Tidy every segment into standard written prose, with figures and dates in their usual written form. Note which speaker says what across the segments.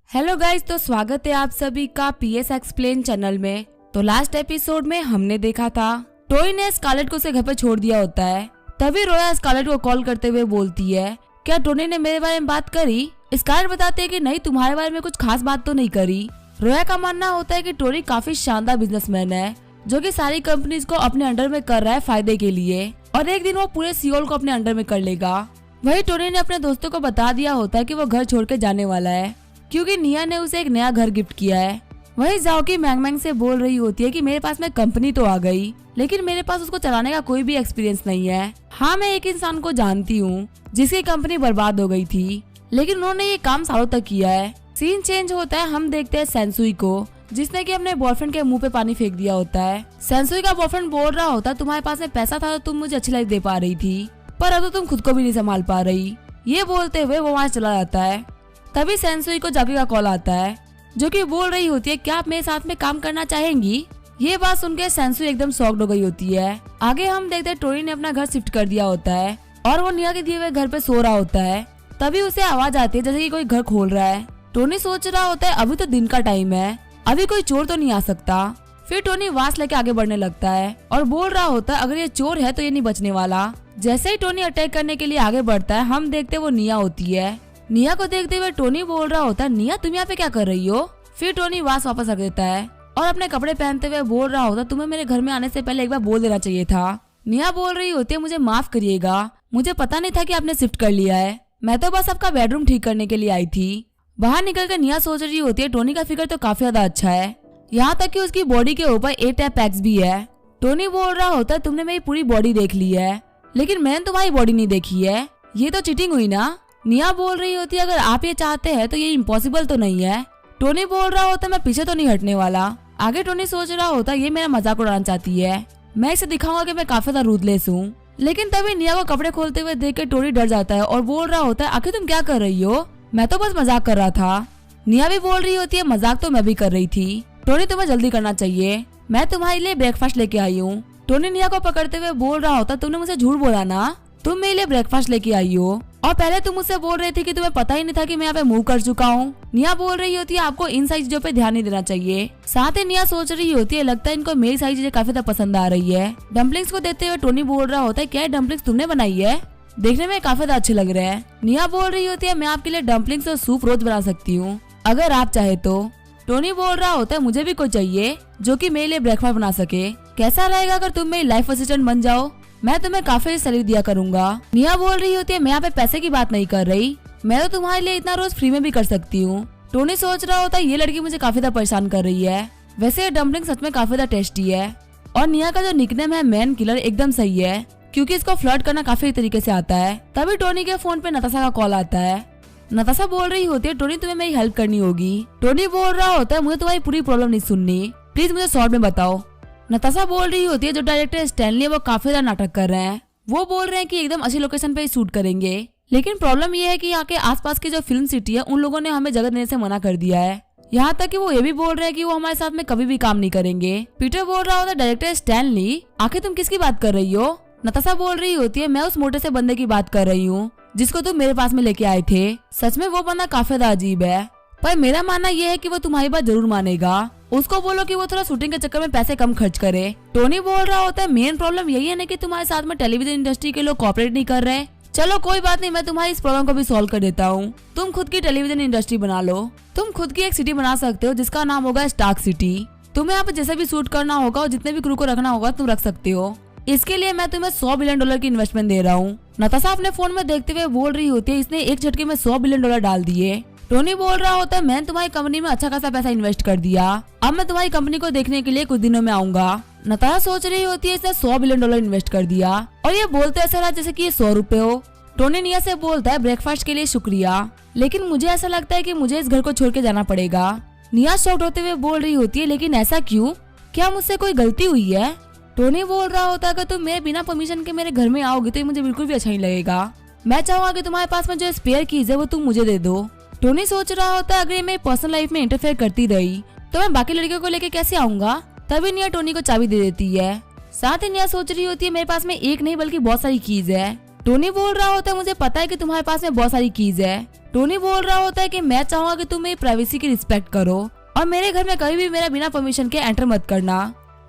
Speaker 1: Hello guys, तो स्वागत है आप सभी का पीएस एक्सप्लेन चैनल में। तो लास्ट एपिसोड में हमने देखा था टोनी ने स्कारलेट को उसे घर पे छोड़ दिया होता है। तभी रोया स्कारलेट को कॉल करते हुए बोलती है, क्या टोनी ने मेरे बारे में बात करी? स्कारलेट बताते है कि नहीं, तुम्हारे बारे में कुछ खास बात तो नहीं करी। रोया का मानना होता है कि टोनी काफी शानदार बिजनेसमैन है जो कि सारी कंपनीज को अपने अंडर में कर रहा है फायदे के लिए, और एक दिन वो पूरे सियोल को अपने अंडर में कर लेगा। वही टोनी ने अपने दोस्तों को बता दिया होता है कि वो घर छोड़ के जाने वाला है क्योंकि निया ने उसे एक नया घर गिफ्ट किया है। वही जाओकी मैंग मैंग से बोल रही होती है कि मेरे पास में कंपनी तो आ गई, लेकिन मेरे पास उसको चलाने का कोई भी एक्सपीरियंस नहीं है। हाँ, मैं एक इंसान को जानती हूँ जिसकी कंपनी बर्बाद हो गई थी, लेकिन उन्होंने ये काम सालों तक किया है। सीन चेंज होता है, हम देखते हैं सेंसुई को जिसने कि अपने बॉयफ्रेंड के मुंह पे पानी फेंक दिया होता है। सेंसुई का बॉयफ्रेंड बोल रहा होता है, तुम्हारे पास में पैसा था तो तुम मुझे अच्छी लाइफ दे पा रही थी, पर अब तो तुम खुद को भी नहीं संभाल पा रही। ये बोलते हुए वो वहाँ चला जाता है। तभी सेंसुई को जाकी का कॉल आता है जो कि बोल रही होती है, क्या आप मेरे साथ में काम करना चाहेंगी? ये बात सुनकर सेंसुई एकदम शॉक्ड हो गई होती है। आगे हम देखते हैं टोनी ने अपना घर शिफ्ट कर दिया होता है और वो निया के दिए हुए घर पे सो रहा होता है। तभी उसे आवाज आती है जैसे कि कोई घर खोल रहा है। टोनी सोच रहा होता है अभी तो दिन का टाइम है, अभी कोई चोर तो नहीं आ सकता। फिर टोनी वास लेके आगे बढ़ने लगता है और बोल रहा होता है, अगर ये चोर है तो ये नहीं बचने वाला। जैसे ही टोनी अटैक करने के लिए आगे बढ़ता है, हम देखते हैं वो निया होती है। निया को देखते हुए टोनी बोल रहा होता है, निया तुम यहाँ पे क्या कर रही हो? फिर टोनी वास वापस रख देता है और अपने कपड़े पहनते हुए बोल रहा होता, तुम्हें मेरे घर में आने से पहले एक बार बोल देना चाहिए था। निया बोल रही होती है, मुझे माफ करिएगा, मुझे पता नहीं था कि आपने शिफ्ट कर लिया है, मैं तो बस आपका बेडरूम ठीक करने के लिए आई थी। बाहर निकल कर निया सोच रही होती है, टोनी का फिगर तो काफी ज्यादा अच्छा है, यहाँ तक कि उसकी बॉडी के ऊपर 8 पैक्स भी है। टोनी बोल रहा होता है, तुमने मेरी पूरी बॉडी देख ली है, लेकिन मैंने तुम्हारी बॉडी नहीं देखी है, ये तो चीटिंग हुई ना। निया बोल रही होती है, अगर आप ये चाहते हैं तो ये इम्पॉसिबल तो नहीं है। टोनी बोल रहा होता है, मैं पीछे तो नहीं हटने वाला। आगे टोनी सोच रहा होता है, ये मेरा मजाक उड़ाना चाहती है, मैं इसे दिखाऊंगा कि मैं काफी ज्यादा रूथलेस हूँ। लेकिन तभी निया को कपड़े खोलते हुए देख के टोनी डर जाता है और बोल रहा होता है, आखिर तुम क्या कर रही हो? मैं तो बस मजाक कर रहा था। निया भी बोल रही होती है, मजाक तो मैं भी कर रही थी, टोनी तुम्हें जल्दी करना चाहिए, मैं तुम्हारे लिए ब्रेकफास्ट लेके आई हूँ। टोनी निया को पकड़ते हुए बोल रहा होता, तुमने मुझे झूठ बोला ना, तुम मेरे लिए ब्रेकफास्ट लेके आई हो, और पहले तुम मुझसे बोल रही थी कि तुम्हें पता ही नहीं था कि मैं यहाँ पे मूव कर चुका हूँ। निया बोल रही होती है, आपको इन सारी चीजों पे ध्यान नहीं देना चाहिए। साथ ही निया सोच रही होती है, लगता है इनको मेरी सारी चीजें काफी ज्यादा पसंद आ रही है। डम्पलिंग्स को देते हुए टोनी बोल रहा होता है, क्या डम्पलिंग्स तुमने बनाई है? देखने में काफी ज्यादा अच्छे लग रहे हैं। निया बोल रही होती है, मैं आपके लिए डम्पलिंग्स और सूप रोज बना सकती हूँ, अगर आप चाहे तो। टोनी बोल रहा होता है, मुझे भी कोई चाहिए जो कि मेरे लिए ब्रेकफास्ट बना सके, कैसा रहेगा अगर तुम मेरी लाइफ असिस्टेंट बन जाओ, मैं तुम्हें काफी सैलरी दिया करूंगा। निया बोल रही होती है, मैं यहाँ पे पैसे की बात नहीं कर रही, मैं तो तुम्हारे लिए इतना रोज फ्री में भी कर सकती हूँ। टोनी सोच रहा होता है, ये लड़की मुझे काफी ज्यादा परेशान कर रही है, वैसे ये डम्पलिंग सच में काफी ज्यादा टेस्टी है। और निया का जो निकनेम है मैन किलर एकदम सही है क्योंकि इसको फ्लर्ट करना काफी तरीके से आता है। तभी टोनी के फोन पे नताशा का कॉल आता है। नताशा बोल रही होती है, टोनी तुम्हें मेरी हेल्प करनी होगी। टोनी बोल रहा होता है, मुझे तुम्हारी पूरी प्रॉब्लम नहीं सुननी, प्लीज मुझे शॉर्ट में बताओ। नताशा बोल रही होती है, जो डायरेक्टर स्टैनली है वो काफी ज्यादा नाटक कर रहे हैं, वो बोल रहे हैं कि एकदम अच्छी लोकेशन पे ही शूट करेंगे, लेकिन प्रॉब्लम ये है कि यहाँ के आसपास की जो फिल्म सिटी है उन लोगों ने हमें जगह देने से मना कर दिया है। यहाँ तक कि वो ये भी बोल रहे हैं कि वो हमारे साथ में कभी भी काम नहीं करेंगे। पीटर बोल रहा होता है, डायरेक्टर स्टैनली, आखिर तुम किसकी बात कर रही हो? नताशा बोल रही होती है, मैं उस मोटे से बंदे की बात कर रही हूँ जिसको तुम मेरे पास में लेके आए थे। सच में वो बंदा काफी ज्यादा अजीब है, पर मेरा मानना यह है कि वो तुम्हारी बात जरूर मानेगा। उसको बोलो कि वो थोड़ा शूटिंग के चक्कर में पैसे कम खर्च करे। टोनी बोल रहा होता है, मेन प्रॉब्लम यही है ना कि तुम्हारे साथ में टेलीविजन इंडस्ट्री के लोग कॉपरेट नहीं कर रहे। चलो कोई बात नहीं, मैं तुम्हारी इस प्रॉब्लम को भी सॉल्व कर देता हूँ, तुम खुद की टेलीविजन इंडस्ट्री बना लो, तुम खुद की एक सिटी बना सकते हो जिसका नाम होगा स्टार्क सिटी। तुम्हें यहाँ पे जैसे भी शूट करना होगा और जितने भी क्रू को रखना होगा तुम रख सकते हो, इसके लिए मैं तुम्हें $100 बिलियन की इन्वेस्टमेंट दे रहा हूँ। नताशा अपने फोन में देखते हुए बोल रही होती है, इसने एक झटके में $100 बिलियन डाल दिए। टोनी बोल रहा होता है, मैंने तुम्हारी कंपनी में अच्छा खासा पैसा इन्वेस्ट कर दिया, अब मैं तुम्हारी कंपनी को देखने के लिए कुछ दिनों में आऊंगा। नताशा सोच रही होती है, इसने $100 बिलियन इन्वेस्ट कर दिया और ये बोलते ऐसा रहा जैसे कि ये 100 रुपए हो। टोनी निया से बोलता है, ब्रेकफास्ट के लिए शुक्रिया, लेकिन मुझे ऐसा लगता है कि मुझे इस घर को छोड़ के जाना पड़ेगा। निया शॉक्ड होते हुए बोल रही होती है, लेकिन ऐसा क्यों, क्या मुझसे कोई गलती हुई है? टोनी बोल रहा होता है, अगर तुम मेरे बिना परमिशन के मेरे घर में आओगे तो मुझे बिल्कुल भी अच्छा नहीं लगेगा, मैं चाहूंगा कि तुम्हारे पास में जो स्पेयर कीज है वो तुम मुझे दे दो। टोनी सोच रहा होता है, अगर ये मेरी पर्सनल लाइफ में इंटरफेयर करती रही तो मैं बाकी लड़कियों को लेके कैसे आऊंगा। तभी निया टोनी को चाबी दे देती है। साथ ही निया सोच रही होती है, मेरे पास में एक नहीं बल्कि बहुत सारी कीज है। टोनी बोल रहा होता है, मुझे पता है कि तुम्हारे पास में बहुत सारी कीज है, टोनी बोल रहा होता है कि मैं चाहूंगा कि तुम मेरी प्राइवेसी की रिस्पेक्ट करो और मेरे घर में कभी भी मेरा बिना परमिशन के एंटर मत करना।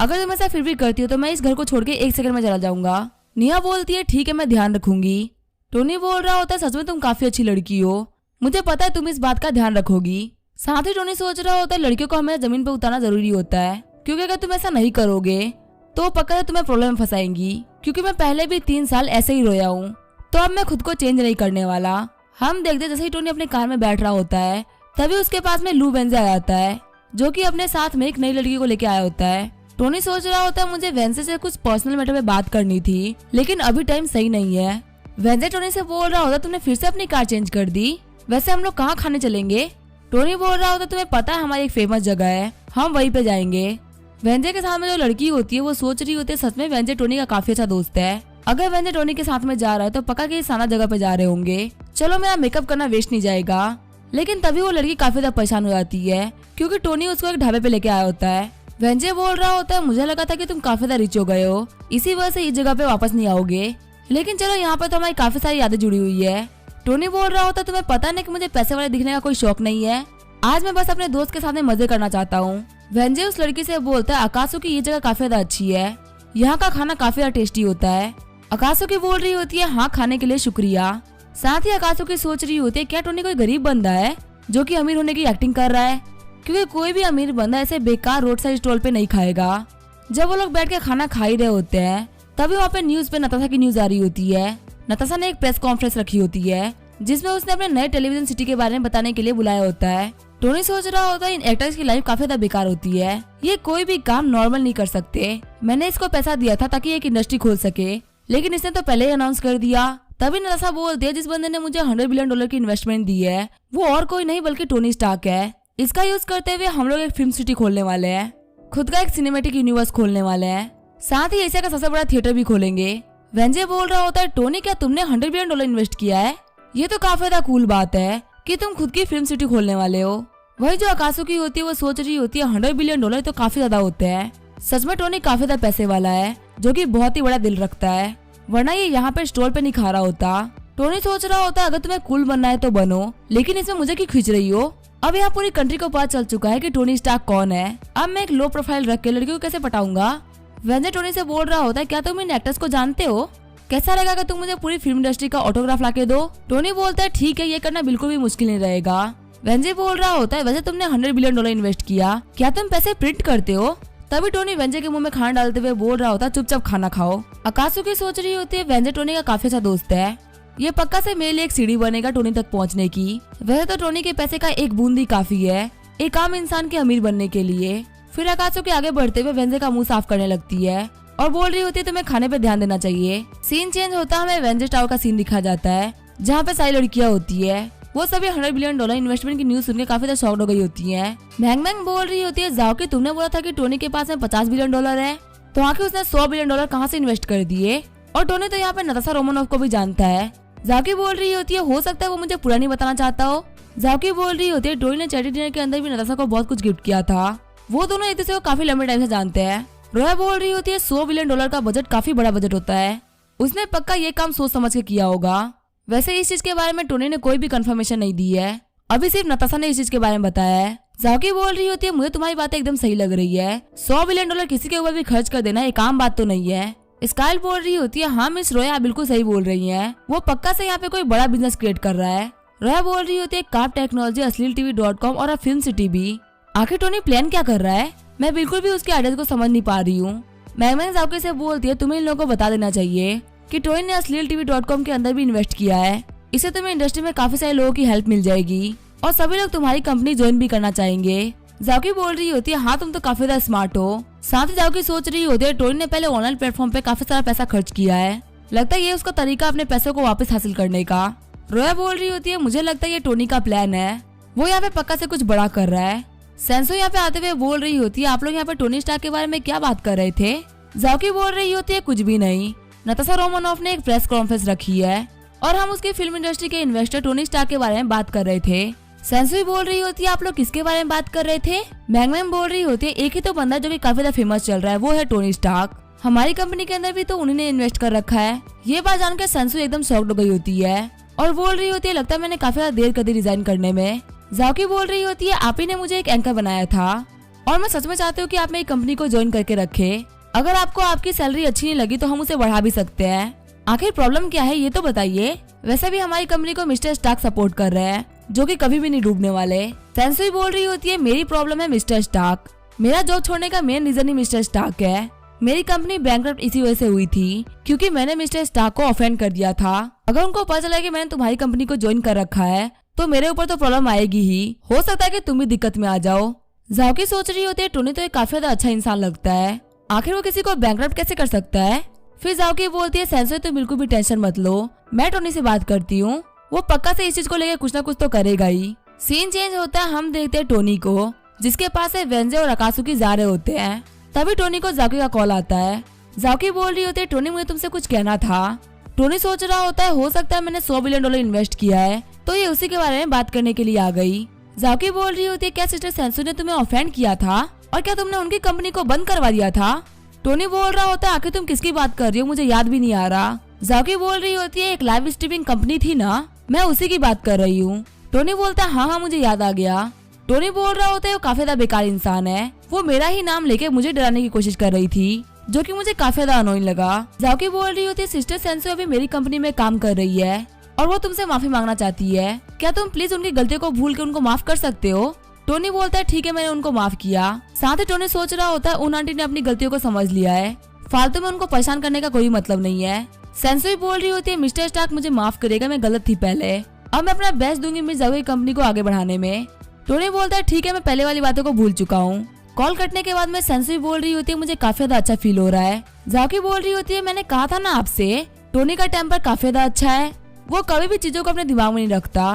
Speaker 1: अगर तुम ऐसा फिर भी करती हो तो मैं इस घर को छोड़ के 1 सेकंड में चला जाऊंगा। नेहा बोलती है ठीक है, मैं ध्यान रखूंगी। टोनी बोल रहा होता है सच में तुम काफी अच्छी लड़की हो, मुझे पता है तुम इस बात का ध्यान रखोगी। साथ ही टोनी सोच रहा होता है लड़कियों को हमें जमीन पर उतारना जरूरी होता है, क्योंकि अगर तुम ऐसा नहीं करोगे तो पक्का है तुम्हें प्रॉब्लम में फंसाएंगी। क्योंकि मैं पहले भी 3 साल ऐसे ही रोया हूँ, तो अब मैं खुद को चेंज नहीं करने वाला। हम देखते जैसे ही टोनी अपने कार में बैठ रहा होता है तभी उसके पास में लू वेंजे आ जाता है, जो कि अपने साथ में एक नई लड़की को लेके आया होता है। टोनी सोच रहा होता है मुझे वेंजे से कुछ पर्सनल मैटर पे बात करनी थी, लेकिन अभी टाइम सही नहीं है। वेंजे टोनी से बोल रहा होता तुमने फिर से अपनी कार चेंज कर दी, वैसे हम लोग कहाँ खाने चलेंगे? टोनी बोल रहा होता तुम्हें पता है हमारी एक फेमस जगह है, हम वहीं पे जाएंगे। वेंजे के साथ में जो लड़की होती है वो सोच रही होती है सच में वेंजे टोनी का काफी अच्छा दोस्त है, अगर वेंजे टोनी के साथ में जा रहा है तो पक्का कि साना जगह पे जा रहे होंगे, चलो मेरा मेकअप करना वेस्ट नहीं जाएगा। लेकिन तभी वो लड़की काफी ज्यादा परेशान हो जाती है क्योंकि टोनी उसको एक ढाबे पे लेके आया होता है। वेंजे बोल रहा होता है मुझे लगा था कि तुम काफी ज्यादा रिच हो गए हो, इसी वजह से इस जगह पे वापस नहीं आओगे, लेकिन चलो यहाँ पे तो हमारी काफी सारी यादें जुड़ी हुई है। टोनी बोल रहा होता तुम्हें पता नहीं कि मुझे पैसे वाले दिखने का कोई शौक नहीं है, आज मैं बस अपने दोस्त के साथ में मजे करना चाहता हूँ। वेंजे उस लड़की से बोलता है आकाशु की ये जगह काफी ज्यादा अच्छी है, यहाँ का खाना काफी ज्यादा टेस्टी होता है। आकाशु की बोल रही होती है हाँ खाने के लिए शुक्रिया। साथ ही आकाशु की सोच रही होती है क्या टोनी कोई गरीब बंदा है जो कि अमीर होने की एक्टिंग कर रहा है, क्योंकि कोई भी अमीर बंदा ऐसे बेकार रोड साइड स्टॉल पे नहीं खाएगा। जब वो लोग बैठ के खाना खा ही रहे होते हैं तभी वहाँ पे न्यूज पे नताशा की न्यूज आ रही होती है। नताशा ने एक प्रेस कॉन्फ्रेंस रखी होती है जिसमें उसने अपने नए टेलीविजन सिटी के बारे में बताने के लिए बुलाया होता है। टोनी सोच रहा होता है इन एक्टर्स की लाइफ काफी ज्यादा बेकार होती है, ये कोई भी काम नॉर्मल नहीं कर सकते। मैंने इसको पैसा दिया था ताकि एक इंडस्ट्री खोल सके, लेकिन इसने तो पहले ही अनाउंस कर दिया। तभी नताशा बोलती है जिस बंदे ने मुझे $100 बिलियन की इन्वेस्टमेंट दी है वो और कोई नहीं बल्कि टोनी स्टार्क है। इसका यूज करते हुए हम लोग एक फिल्म सिटी खोलने वाले हैं, खुद का एक सिनेमेटिक यूनिवर्स खोलने वाले हैं, साथ ही एशिया का सबसे बड़ा थिएटर भी खोलेंगे। वेंजे बोल रहा होता है टोनी क्या तुमने $100 बिलियन इन्वेस्ट किया है? ये तो काफी ज्यादा कूल बात है कि तुम खुद की फिल्म सिटी खोलने वाले हो। वही जो आकाशु की होती है वो सोच रही होती है $100 बिलियन तो काफी ज्यादा होते हैं। सच में टोनी काफी ज्यादा पैसे वाला है, जो कि बहुत ही बड़ा दिल रखता है, वरना ये यहाँ पे स्टॉल पे नहीं खा रहा होता। टोनी सोच रहा होता है अगर तुम्हें कूल बनना है तो बनो, लेकिन इसमें मुझे क्यों खींच रही हो? अब यहाँ पूरी कंट्री को पता चल चुका है कि टोनी स्टार्क कौन है, अब मैं एक लो प्रोफाइल रख के लड़की को कैसे पटाऊंगा? वेंजे टोनी से बोल रहा होता है क्या तुम इन एक्टर्स को जानते हो? कैसा रहेगा अगर तुम मुझे पूरी फिल्म इंडस्ट्री का ऑटोग्राफ लाके दो? टोनी बोलता है ठीक है, ये करना बिल्कुल भी मुश्किल नहीं रहेगा। वेंजे बोल रहा होता है वैसे तुमने $100 बिलियन इन्वेस्ट किया, क्या तुम पैसे प्रिंट करते हो? तभी टोनी वेंजे के मुंह में खाना डालते हुए बोल रहा होता है चुपचाप खाना खाओ। आकाशु की सोच रही होती है वेंजे टोनी का काफी अच्छा दोस्त है, ये पक्का से मेरे लिए एक सीढ़ी बनेगा टोनी तक पहुंचने की। वैसे तो टोनी के पैसे का एक बूंद ही काफी है एक आम इंसान के अमीर बनने के लिए। फिर आकाशु के आगे बढ़ते हुए वेंजे का मुंह साफ करने लगती है और बोल रही होती है तुम्हें खाने पे ध्यान देना चाहिए। सीन चेंज होता है, हमें वेंजे टावर का सीन दिखा जाता है जहाँ पे सारी लड़कियाँ होती है। वो सभी $100 बिलियन इन्वेस्टमेंट की न्यूज सुनकर काफी ज्यादा शॉक्ड हो गई होती है। मैंग मैंग बोल रही होती है जाओ कि तुमने बोला था कि टोनी के पास में $50 बिलियन है, तो आखिर उसने $100 बिलियन कहाँ से इन्वेस्ट कर दिए? और टोनी तो यहाँ पे नताशा रोमानोफ को भी जानता है। जाकी बोल रही होती है हो सकता है वो मुझे पूरा नहीं बताना चाहता हो। जाकी बोल रही होती है टोनी ने चैरिटी डिनर के अंदर भी नताशा को बहुत कुछ गिफ्ट किया था, वो दोनों एक दूसरे को काफी लंबे टाइम से जानते हैं। रोया बोल रही होती है $100 बिलियन का बजट काफी बड़ा बजट होता है, उसने पक्का ये काम सोच समझ के किया होगा। वैसे इस चीज के बारे में टोनी ने कोई भी कंफर्मेशन नहीं दी है, अभी सिर्फ नताशा ने इस चीज के बारे में बताया है। जाकी बोल रही होती है मुझे तुम्हारी बातें एकदम सही लग रही है, $100 बिलियन किसी के ऊपर भी खर्च कर देना एक आम बात तो नहीं है। स्काइल बोल रही होती है हाँ मिस रोया आप बिल्कुल सही बोल रही हैं, वो पक्का से यहाँ पे कोई बड़ा बिजनेस क्रिएट कर रहा है। रोया बोल रही होती है कार्प टेक्नोलॉजी, asleeltv.com और फिल्म सिटी भी। आखिर टोनी प्लान क्या कर रहा है? मैं बिल्कुल भी उसके आइडियाज को समझ नहीं पा रही हूँ। मैगमैन जाकी से बोलती है तुम्हें इन लोगों को बता देना चाहिए कि टोनी ने asleeltv.com के अंदर भी इन्वेस्ट किया है, इससे तुम्हें इंडस्ट्री में काफी सारे लोगों की हेल्प मिल जाएगी और सभी लोग तुम्हारी कंपनी ज्वाइन भी करना चाहेंगे। जाकी बोल रही होती है हाँ तुम तो काफी ज्यादा स्मार्ट हो। साथ ही जाकी सोच रही होती है टोनी ने पहले ऑनलाइन प्लेटफॉर्म पे काफी सारा पैसा खर्च किया है, लगता है ये उसका तरीका अपने पैसों को वापस हासिल करने का। रोया बोल रही होती है मुझे लगता है ये टोनी का प्लान है, वो यहाँ पे पक्का से कुछ बड़ा कर रहा है। सेंसो यहाँ पे आते हुए बोल रही होती है आप लोग यहाँ पे टोनी स्टार्क के बारे में क्या बात कर रहे थे? जाकी बोल रही होती है कुछ भी नहीं, नताशा रोमानोफ ने एक प्रेस कॉन्फ्रेंस रखी है और हम उसकी फिल्म इंडस्ट्री के इन्वेस्टर टोनी स्टार्क के बारे में बात कर रहे थे। सेंसुई बोल रही होती है आप लोग किसके बारे में बात कर रहे थे? मैंगमैन बोल रही होती है एक ही तो बंदा जो कि काफी ज्यादा फेमस चल रहा है, वो है टोनी स्टार्क, हमारी कंपनी के अंदर भी तो उन्हीं ने इन्वेस्ट कर रखा है। ये बात जानकर सेंसुई एकदम शॉक्ड हो गई होती है और बोल रही होती है लगता है मैंने काफी ज्यादा देर कर दी रिजाइन करने में। जाओकी बोल रही होती है आप ही ने मुझे एक एंकर बनाया था और मैं सच में चाहती हूँ कि आप मेरी कंपनी को ज्वाइन करके रखे। अगर आपको आपकी सैलरी अच्छी नहीं लगी तो हम उसे बढ़ा भी सकते हैं। आखिर प्रॉब्लम क्या है ये तो बताइए। वैसे भी हमारी कंपनी को मिस्टर स्टार्क सपोर्ट कर रहे हैं जो कि कभी भी नहीं डूबने वाले। सेंसुई बोल रही होती है मेरी प्रॉब्लम है मिस्टर स्टार्क। मेरा जॉब छोड़ने का मेन रीजन ही मिस्टर स्टार्क है। मेरी कंपनी बैंकरप्ट इसी वजह से हुई थी क्योंकि मैंने मिस्टर स्टार्क को ऑफेंड कर दिया था। अगर उनको पता चला कि मैंने तुम्हारी कंपनी को ज्वाइन कर रखा है तो मेरे ऊपर तो प्रॉब्लम आएगी ही। हो सकता है कि तुम भी दिक्कत में आ जाओ। जाओकी सोच रही होती है टोनी तो एक काफी ज्यादा अच्छा इंसान लगता है, आखिर वो किसी को बैंकरप्ट कैसे कर सकता है। फिर जाओकी बोलती है सेंसुई तो बिल्कुल भी टेंशन मत लो, मैं टोनी से बात करती हूँ, वो पक्का से इस चीज को लेकर कुछ ना कुछ तो करेगा ही। सीन चेंज होता है, हम देखते हैं टोनी को जिसके पास है वेंजे और अकासुकी जा रहे होते हैं। तभी टोनी को जाओकी का कॉल आता है। जाओकी बोल रही होती है टोनी मुझे तुमसे कुछ कहना था। टोनी सोच रहा होता है हो सकता है मैंने $100 बिलियन इन्वेस्ट किया है तो ये उसी के बारे में बात करने के लिए आ गई। जाओकी बोल रही होती है क्या सिस्टर सेंसुई ने तुम्हें ऑफेंड किया था और क्या तुमने उनकी कंपनी को बंद करवा दिया था। टोनी बोल रहा होता है आखिर तुम किसकी बात कर रही हो, मुझे याद भी नहीं आ रहा। जाओकी बोल रही होती है एक लाइव स्ट्रीमिंग कंपनी थी ना, मैं उसी की बात कर रही हूँ। टोनी बोलता है हाँ मुझे याद आ गया। टोनी बोल रहा होता है वो काफी ज्यादा बेकार इंसान है, वो मेरा ही नाम लेके मुझे डराने की कोशिश कर रही थी जो कि मुझे काफी ज्यादा अनोइंग लगा। जाओकी बोल रही होती है सिस्टर सेंसुई अभी मेरी कंपनी में काम कर रही है और वो तुमसे माफी मांगना चाहती है, क्या तुम प्लीज उनकी गलतियों को भूल के उनको माफ कर सकते हो। टोनी बोलता है ठीक है मैंने उनको माफ किया। साथ ही टोनी सोच रहा होता है उन आंटी ने अपनी गलतियों को समझ लिया है, फालतू में उनको परेशान करने का कोई मतलब नहीं है। सेंसुई बोल रही होती है मिस्टर स्टार्क मुझे माफ करेगा, मैं गलत थी पहले, अब मैं अपना बेस्ट दूंगी मिस जाओकी कंपनी को आगे बढ़ाने में। टोनी बोलता है ठीक है मैं पहले वाली बातों को भूल चुका हूँ। कॉल कटने के बाद में सेंसुई बोल रही होती है मुझे काफी ज्यादा अच्छा फील हो रहा है। जाओकी बोल रही होती है मैंने कहा था ना आपसे टोनी का टेम्पर काफी ज्यादा अच्छा है, वो कभी भी चीजों को अपने दिमाग में नहीं रखता।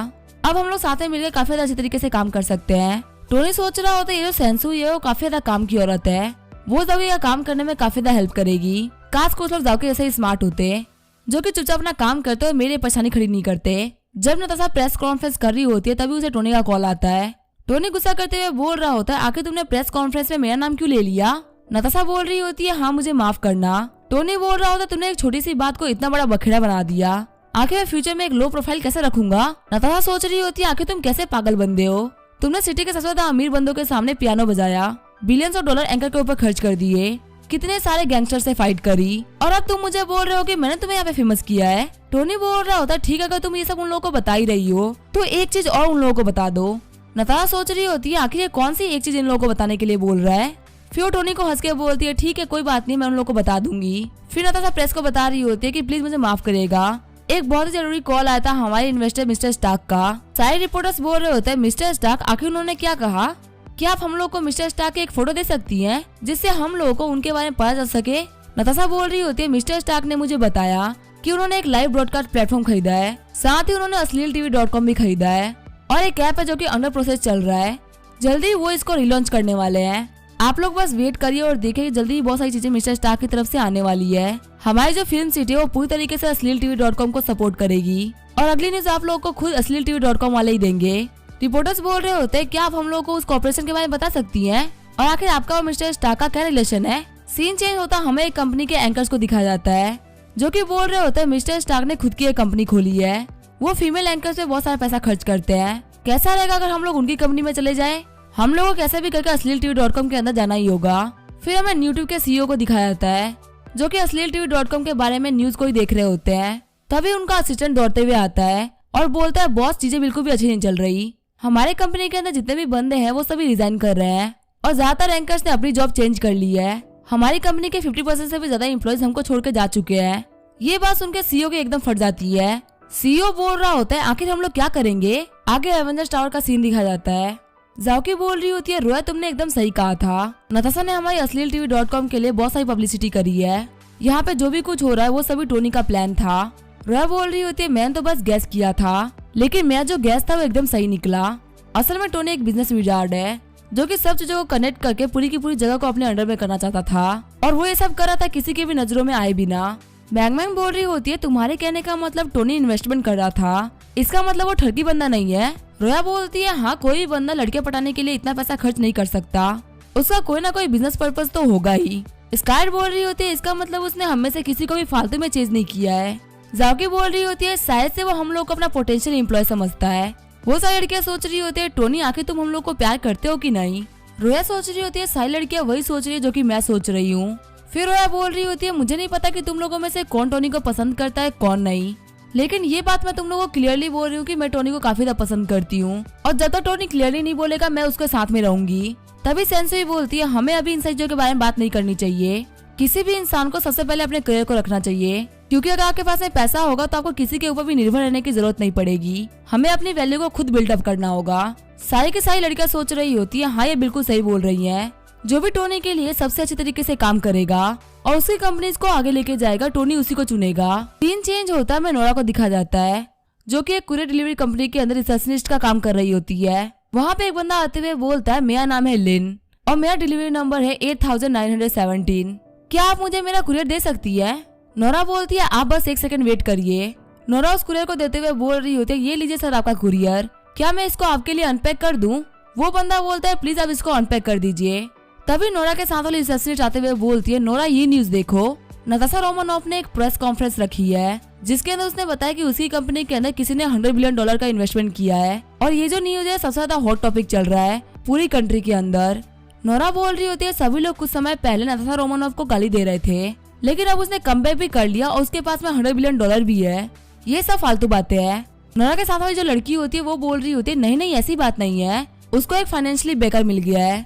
Speaker 1: अब हम लोग साथ में मिलकर काफी ज्यादा अच्छे तरीके से काम कर सकते हैं। टोनी सोच रहा होता है ये जो सेंसुई है वो काफी ज्यादा काम की औरत है, वो जाओकी का काम करने में काफी ज्यादा हेल्प करेगी। काश कुछ लोग जाओकी जैसे स्मार्ट होते जो कि चुपचाप अपना काम करते और मेरी परेशानी खड़ी नहीं करते। जब नताशा प्रेस कॉन्फ्रेंस कर रही होती है तभी उसे टोनी का कॉल आता है। टोनी गुस्सा करते हुए बोल रहा होता है आखिर तुमने प्रेस कॉन्फ्रेंस में मेरा नाम क्यों ले लिया। नताशा बोल रही होती है हाँ मुझे माफ करना। टोनी बोल रहा होता है तुमने एक छोटी सी बात को इतना बड़ा बखेड़ा बना दिया, आखिर मैं फ्यूचर में एक लो प्रोफाइल कैसे रखूंगा। नताशा सोच रही होती है आखिर तुम कैसे पागल बंदे हो, तुमने सिटी के सबसे ज्यादा अमीर बंदों के सामने पियानो बजाया, बिलियंस ऑफ डॉलर एंकर के ऊपर खर्च कर दिए, कितने सारे गैंगस्टर से फाइट करी और अब तुम मुझे बोल रहे हो कि मैंने तुम्हें यहाँ पे फेमस किया है। टोनी बोल रहा होता है ठीक है अगर तुम ये सब उन लोगों को बता ही रही हो तो एक चीज और उन लोगों को बता दो। नताशा सोच रही होती है आखिर ये कौन सी एक चीज इन लोगों को बताने के लिए बोल रहा है। फिर टोनी को हंस के बोलती है ठीक है कोई बात नहीं मैं उन लोगों को बता दूंगी। फिर नताशा प्रेस को बता रही होती है कि प्लीज मुझे माफ करेगा, एक बहुत ही जरूरी कॉल आया था हमारे इन्वेस्टर मिस्टर स्टार्क का। सारे रिपोर्टर्स बोल रहे होते हैं मिस्टर स्टार्क आखिर उन्होंने क्या कहा, क्या आप हम लोग को मिस्टर स्टार्क की एक फोटो दे सकती हैं जिससे हम लोगों को उनके बारे में पता चल सके। नताशा बोल रही होती है मिस्टर स्टार्क ने मुझे बताया कि उन्होंने एक लाइव ब्रॉडकास्ट प्लेटफॉर्म खरीदा है, साथ ही उन्होंने अश्लील-tv.com भी खरीदा है और एक ऐप है जो कि अंडर प्रोसेस चल रहा है, जल्दी वो इसको रिलॉन्च करने वाले हैं। आप लोग बस वेट करिए और देखिए कि जल्दी बहुत सारी चीजें मिस्टर स्टार्क की तरफ से आने वाली है। हमारी जो फिल्म सिटी है वो पूरी तरीके से अश्लील-tv.com को सपोर्ट करेगी और अगली न्यूज आप लोगों को खुद अश्लील-tv.com वाले ही देंगे। रिपोर्टर्स बोल रहे होते हैं क्या आप हम लोगों को उस कॉर्पोरेशन के बारे में बता सकती हैं और आखिर आपका और मिस्टर स्टार्क का क्या रिलेशन है। सीन चेंज होता हमें एक कंपनी के एंकर्स को दिखाया जाता है जो कि बोल रहे होते हैं मिस्टर स्टार्क ने खुद की एक कंपनी खोली है, वो फीमेल एंकर्स पे बहुत सारा पैसा खर्च करते हैं, कैसा रहेगा अगर हम लोग उनकी कंपनी में चले जाए। हम लोगों को कैसे भी करके अश्लील-tv.com के अंदर जाना ही होगा। फिर हमें यूट्यूब के सीईओ को दिखाया जाता है जो कि अश्लील-tv.com के बारे में न्यूज को ही देख रहे होते हैं। तभी उनका असिस्टेंट दौड़ते हुए आता है और बोलता है बॉस चीजें बिल्कुल भी अच्छी नहीं चल रही, हमारे कंपनी के अंदर जितने भी बंदे हैं वो सभी रिजाइन कर रहे हैं और ज्यादातर एंकर्स ने अपनी जॉब चेंज कर ली है, हमारी कंपनी के 50% से भी ज्यादा एम्प्लॉइज हमको छोड़ के जा चुके हैं। ये बात सुनकर सीईओ की एकदम फट जाती है। सीईओ बोल रहा होता है आखिर हम लोग क्या करेंगे। आगे एवेंजर्स टावर का सीन दिखाया जाता है। जाओकी बोल रही होती है रोया तुमने एकदम सही कहा था, नताशा ने हमारी अश्लील-tv.com के लिए बहुत सारी पब्लिसिटी करी है, यहाँ पे जो भी कुछ हो रहा है वो सभी टोनी का प्लान था। रोया बोल रही होती है मैंने तो बस गैस किया था लेकिन मेरा जो गैस था वो एकदम सही निकला। असल में टोनी एक बिजनेस विजार्ड है जो कि सब चीजों को कनेक्ट करके पूरी की पूरी जगह को अपने अंडर में करना चाहता था और वो ये सब कर रहा था किसी की भी नजरों में आए बिना। मैंग बोल रही होती है तुम्हारे कहने का मतलब टोनी इन्वेस्टमेंट कर रहा था, इसका मतलब वो ठगी बंदा नहीं है। रोया बोलती है हाँ कोई भी बंदा लड़के पटाने के लिए इतना पैसा खर्च नहीं कर सकता, उसका कोई ना कोई बिजनेस पर्पस तो होगा ही। स्काई बोल रही होती है इसका मतलब उसने हमें से किसी को भी फालतू में चेज नहीं किया है, जाओकी बोल रही होती है शायद से वो हम लोग को अपना पोटेंशियल एम्प्लॉय समझता है। वो सारी लड़कियां सोच रही होती है टोनी आखिर तुम हम लोग को प्यार करते हो कि नहीं। रोया सोच रही होती है सारी लड़कियां वही सोच रही है जो कि मैं सोच रही हूँ। फिर रोया बोल रही होती है मुझे नहीं पता कि तुम लोगों में से कौन टोनी को पसंद करता है कौन नहीं, लेकिन ये बात मैं तुम लोगों को क्लियरली बोल रही हूँ कि मैं टोनी को काफी ज्यादा पसंद करती हूँ और जब तक टोनी क्लियरली नहीं बोलेगा मैं उसके साथ में रहूंगी। तभी सेंसुई बोलती है हमें अभी इन चीजों के बारे में बात नहीं करनी चाहिए। किसी भी इंसान को सबसे पहले अपने करियर को रखना चाहिए, क्योंकि अगर आपके पास में पैसा होगा तो आपको किसी के ऊपर भी निर्भर रहने की जरूरत नहीं पड़ेगी। हमें अपनी वैल्यू को खुद बिल्डअप करना होगा। सारी की सारी लड़कियां सोच रही होती है हाँ ये बिल्कुल सही बोल रही है। जो भी टोनी के लिए सबसे अच्छे तरीके से काम करेगा और उसकी कंपनीज को आगे लेके जाएगा टोनी उसी को चुनेगा। सीन चेंज होता है, मैं नोरा को दिखा जाता है जो कि एक कुरियर डिलीवरी कंपनी के अंदर रिसेप्शनिस्ट का काम कर रही होती है। वहाँ पे एक बंदा आते हुए बोलता है मेरा नाम है लिन और मेरा डिलीवरी नंबर है 8917। क्या आप मुझे मेरा कुरियर दे सकती है? नोरा बोलती है आप बस 1 सेकंड वेट करिए। नोरा उस कुरियर को देते हुए बोल रही होती है ये लीजिए सर आपका कुरियर, क्या मैं इसको आपके लिए अनपैक कर दूं? वो बंदा बोलता है प्लीज आप इसको अनपैक कर दीजिए। तभी नोरा के साथ वाली रिसेप्शनिस्ट आते हुए बोलती है नोरा ये न्यूज देखो, नताशा रोमानोफ ने एक प्रेस कॉन्फ्रेंस रखी है जिसके अंदर उसने बताया कि उसी कंपनी के अंदर किसी ने $100 बिलियन का इन्वेस्टमेंट किया है और ये जो न्यूज है सबसे ज्यादा हॉट टॉपिक चल रहा है पूरी कंट्री के अंदर। नोरा बोल रही होती है सभी लोग कुछ समय पहले नताशा रोमानोफ को गाली दे रहे थे, लेकिन अब उसने कमबैक भी कर लिया और उसके पास में $100 बिलियन भी है। ये सब फालतू बातें हैं। नोरा के साथ वाली जो लड़की होती है वो बोल रही होती है नहीं नहीं ऐसी बात नहीं है, उसको एक फाइनेंशियली बेकर मिल गया है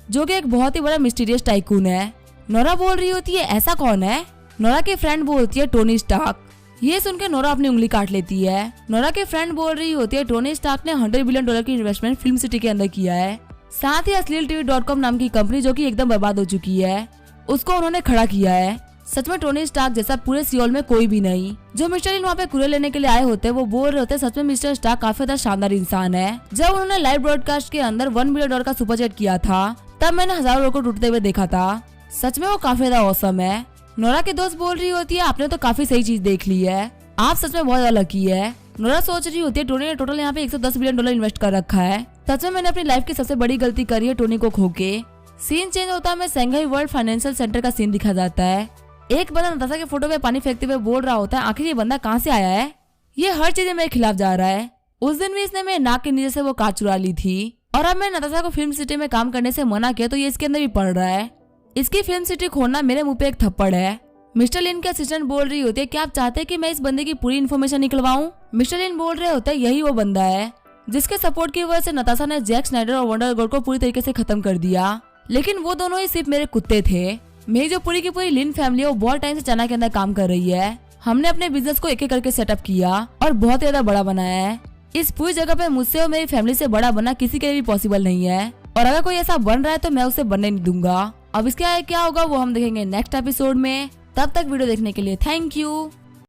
Speaker 1: जो कि एक बहुत ही बड़ा मिस्टीरियस टाइकून है। नोरा बोल रही होती है ऐसा कौन है? नोरा की फ्रेंड बोलती है टोनी स्टार्क। ये सुनकर नोरा अपनी उंगली काट लेती है। नोरा की फ्रेंड बोल रही होती है टोनी स्टार्क ने $100 बिलियन की इन्वेस्टमेंट फिल्म सिटी के अंदर किया है, साथ ही अश्लीलTV.com नाम की कंपनी जो कि एकदम बर्बाद हो चुकी है उसको उन्होंने खड़ा किया है। सच में टोनी स्टार्क जैसा पूरे सियोल में कोई भी नहीं। जो मिस्टर लिन वहाँ पे कुरियर लेने के लिए आए होते हैं वो बोल रहे होते हैं सच में मिस्टर स्टार्क काफी ज्यादा शानदार इंसान है। जब उन्होंने लाइव ब्रॉडकास्ट के अंदर $1 बिलियन का सुपर चैट किया था तब मैंने हजारों लोगों को टूटते हुए देखा था। सच में वो काफी ज्यादा औसम है। नोरा की दोस्त बोल रही होती है आपने तो काफी सही चीज देख ली है, आप सच में बहुत ज्यादा लकी है। नोरा सोच रही होती है टोनी ने टोटल यहाँ पे $110 बिलियन इन्वेस्ट कर रखा है। सच में मैंने अपनी लाइफ की सबसे बड़ी गलती करी है टोनी को खो के। सीन चेंज होता है, हमें शंघाई वर्ल्ड फाइनेंशियल सेंटर का सीन दिखा जाता है। एक बंदा नताशा के फोटो पे पानी फेंकते हुए बोल रहा होता है आखिर ये बंदा कहाँ से आया है, ये हर चीज मेरे खिलाफ जा रहा है। उस दिन भी इसने मेरे नाक के नीचे से वो कार चुरा ली थी और अब मैंने नताशा को फिल्म सिटी में काम करने से मना किया तो ये इसके अंदर भी पड़ रहा है। इसकी फिल्म सिटी खोलना मेरे मुंह पे एक थप्पड़ है। मिस्टर लिन के असिस्टेंट बोल रही होती है क्या आप चाहते हैं कि मैं इस बंदे की पूरी इन्फॉर्मेशन निकलवाऊं? मिस्टर लिन बोल रहे होते हैं यही वो बंदा है जिसके सपोर्ट की वजह से नताशा ने जैक स्नाइडर और वंडर गर्ल को पूरी तरीके से खत्म कर दिया, लेकिन वो दोनों ही सिर्फ मेरे कुत्ते थे। मेरी जो पूरी की पूरी लिन फैमिली है वो बहुत टाइम से चाइना के अंदर काम कर रही है। हमने अपने बिजनेस को एक एक करके सेटअप किया और बहुत ज्यादा बड़ा बनाया है। इस पूरी जगह पे मुझसे और मेरी फैमिली से बड़ा बनना किसी के लिए भी पॉसिबल नहीं है और अगर कोई ऐसा बन रहा है तो मैं उसे बनने नहीं दूंगा। अब इसके आगे क्या होगा वो हम देखेंगे नेक्स्ट एपिसोड में। तब तक वीडियो देखने के लिए थैंक यू।